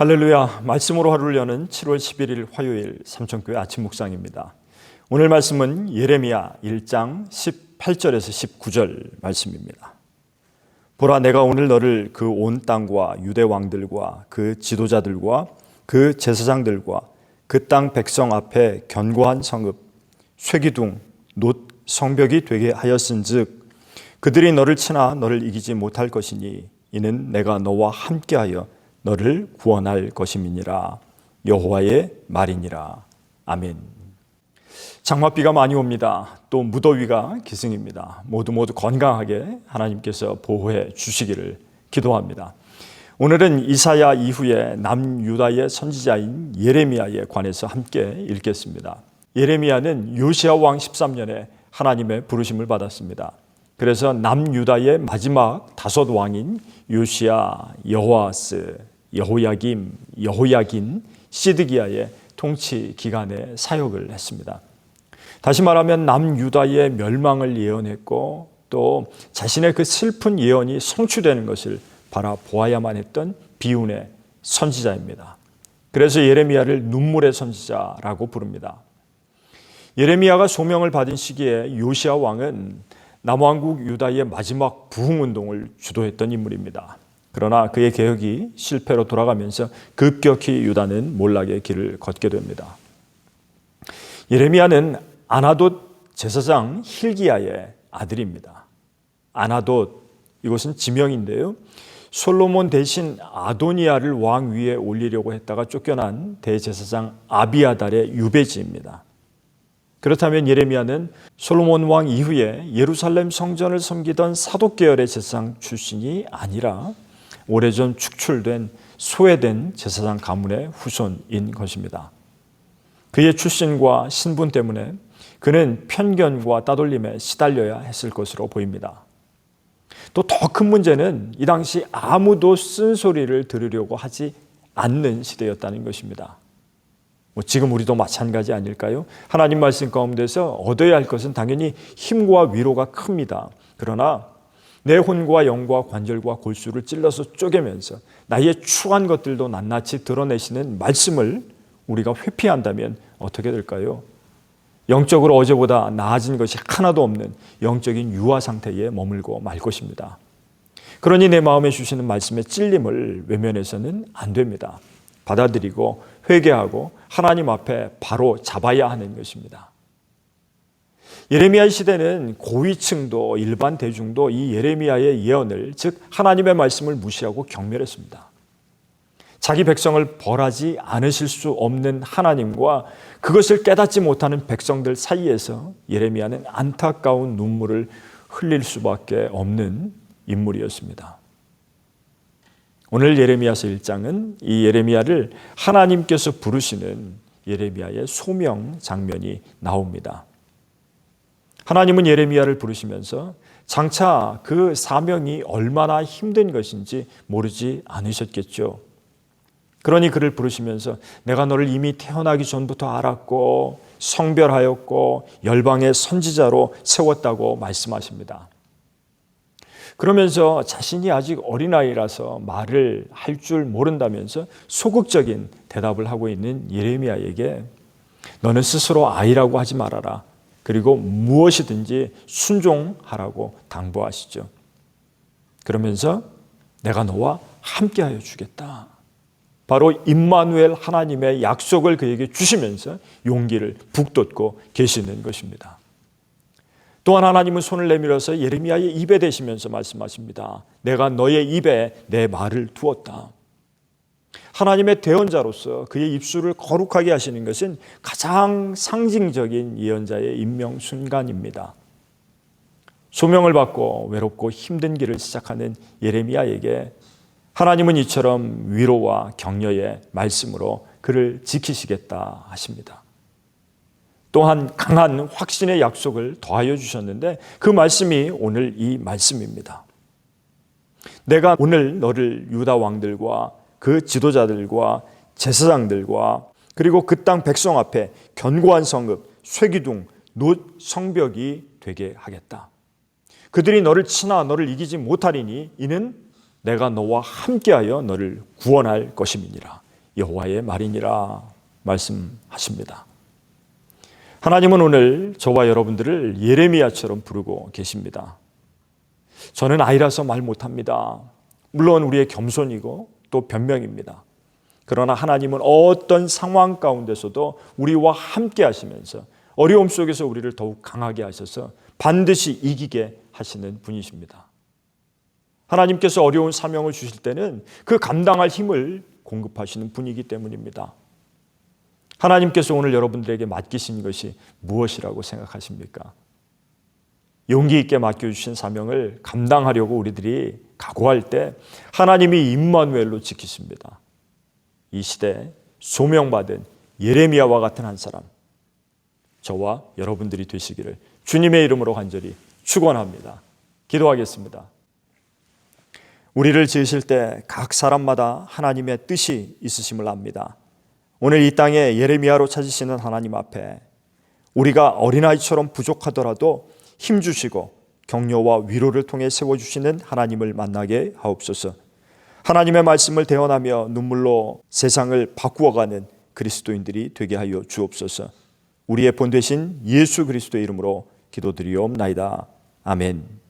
할렐루야. 말씀으로 하루를 여는 7월 11일 화요일 삼천교회 아침 묵상입니다. 오늘 말씀은 예레미야 1장 18절에서 19절 말씀입니다. 보라, 내가 오늘 너를 그 온 땅과 유대 왕들과 그 지도자들과 그 제사장들과 그 땅 백성 앞에 견고한 성읍, 쇠기둥, 놋, 성벽이 되게 하였은즉 그들이 너를 치나 너를 이기지 못할 것이니 이는 내가 너와 함께하여 너를 구원할 것임이니라. 여호와의 말이니라. 아멘. 장맛비가 많이 옵니다. 또 무더위가 기승입니다. 모두 건강하게 하나님께서 보호해 주시기를 기도합니다. 오늘은 이사야 이후에 남유다의 선지자인 예레미야에 관해서 함께 읽겠습니다. 예레미야는 요시야 왕 13년에 하나님의 부르심을 받았습니다. 그래서 남유다의 마지막 5 왕인 요시야, 여호아스, 여호야김, 여호야긴, 시드기야의 통치 기간에 사역을 했습니다. 다시 말하면 남유다의 멸망을 예언했고 또 자신의 그 슬픈 예언이 성취되는 것을 바라보아야만 했던 비운의 선지자입니다. 그래서 예레미야를 눈물의 선지자라고 부릅니다. 예레미야가 소명을 받은 시기에 요시야 왕은 남왕국 유다의 마지막 부흥운동을 주도했던 인물입니다. 그러나 그의 개혁이 실패로 돌아가면서 급격히 유다는 몰락의 길을 걷게 됩니다. 예레미야는 아나돗 제사장 힐기야의 아들입니다. 아나돗, 이것은 지명인데요. 솔로몬 대신 아도니아를 왕 위에 올리려고 했다가 쫓겨난 대제사장 아비아달의 유배지입니다. 그렇다면 예레미야는 솔로몬 왕 이후에 예루살렘 성전을 섬기던 사독 계열의 제사장 출신이 아니라 오래전 축출된 소외된 제사장 가문의 후손인 것입니다. 그의 출신과 신분 때문에 그는 편견과 따돌림에 시달려야 했을 것으로 보입니다. 또 더 큰 문제는 이 당시 아무도 쓴소리를 들으려고 하지 않는 시대였다는 것입니다. 지금 우리도 마찬가지 아닐까요? 하나님 말씀 가운데서 얻어야 할 것은 당연히 힘과 위로가 큽니다. 그러나 내 혼과 영과 관절과 골수를 찔러서 쪼개면서 나의 추한 것들도 낱낱이 드러내시는 말씀을 우리가 회피한다면 어떻게 될까요? 영적으로 어제보다 나아진 것이 하나도 없는 영적인 유아 상태에 머물고 말 것입니다. 그러니 내 마음에 주시는 말씀의 찔림을 외면해서는 안 됩니다. 받아들이고 회개하고 하나님 앞에 바로 잡아야 하는 것입니다. 예레미야 시대는 고위층도 일반 대중도 이 예레미야의 예언을, 즉 하나님의 말씀을 무시하고 경멸했습니다. 자기 백성을 벌하지 않으실 수 없는 하나님과 그것을 깨닫지 못하는 백성들 사이에서 예레미야는 안타까운 눈물을 흘릴 수밖에 없는 인물이었습니다. 오늘 예레미야서 1장은 이 예레미야를 하나님께서 부르시는 예레미야의 소명 장면이 나옵니다. 하나님은 예레미야를 부르시면서 장차 그 사명이 얼마나 힘든 것인지 모르지 않으셨겠죠. 그러니 그를 부르시면서 내가 너를 이미 태어나기 전부터 알았고 성별하였고 열방의 선지자로 세웠다고 말씀하십니다. 그러면서 자신이 아직 어린아이라서 말을 할 줄 모른다면서 소극적인 대답을 하고 있는 예레미야에게 너는 스스로 아이라고 하지 말아라. 그리고 무엇이든지 순종하라고 당부하시죠. 그러면서 내가 너와 함께하여 주겠다. 바로 임마누엘 하나님의 약속을 그에게 주시면서 용기를 북돋고 계시는 것입니다. 또한 하나님은 손을 내밀어서 예레미야의 입에 대시면서 말씀하십니다. 내가 너의 입에 내 말을 두었다. 하나님의 대언자로서 그의 입술을 거룩하게 하시는 것은 가장 상징적인 예언자의 임명 순간입니다. 소명을 받고 외롭고 힘든 길을 시작하는 예레미야에게 하나님은 이처럼 위로와 격려의 말씀으로 그를 지키시겠다 하십니다. 또한 강한 확신의 약속을 더하여 주셨는데 그 말씀이 오늘 이 말씀입니다. 내가 오늘 너를 유다 왕들과 그 지도자들과 제사장들과 그리고 그 땅 백성 앞에 견고한 성읍, 쇠기둥, 놋 성벽이 되게 하겠다. 그들이 너를 치나 너를 이기지 못하리니 이는 내가 너와 함께하여 너를 구원할 것임이니라. 여호와의 말이니라 말씀하십니다. 하나님은 오늘 저와 여러분들을 예레미야처럼 부르고 계십니다. 저는 아이라서 말 못합니다. 물론 우리의 겸손이고 또 변명입니다. 그러나 하나님은 어떤 상황 가운데서도 우리와 함께 하시면서 어려움 속에서 우리를 더욱 강하게 하셔서 반드시 이기게 하시는 분이십니다. 하나님께서 어려운 사명을 주실 때는 그 감당할 힘을 공급하시는 분이기 때문입니다. 하나님께서 오늘 여러분들에게 맡기신 것이 무엇이라고 생각하십니까? 용기 있게 맡겨주신 사명을 감당하려고 우리들이 각오할 때 하나님이 임마누엘로 지키십니다. 이 시대에 소명받은 예레미야와 같은 한 사람, 저와 여러분들이 되시기를 주님의 이름으로 간절히 축원합니다. 기도하겠습니다. 우리를 지으실 때 각 사람마다 하나님의 뜻이 있으심을 압니다. 오늘 이 땅에 예레미야로 찾으시는 하나님 앞에 우리가 어린아이처럼 부족하더라도 힘주시고 격려와 위로를 통해 세워주시는 하나님을 만나게 하옵소서. 하나님의 말씀을 대언하며 눈물로 세상을 바꾸어가는 그리스도인들이 되게 하여 주옵소서. 우리의 본 되신 예수 그리스도의 이름으로 기도드리옵나이다. 아멘.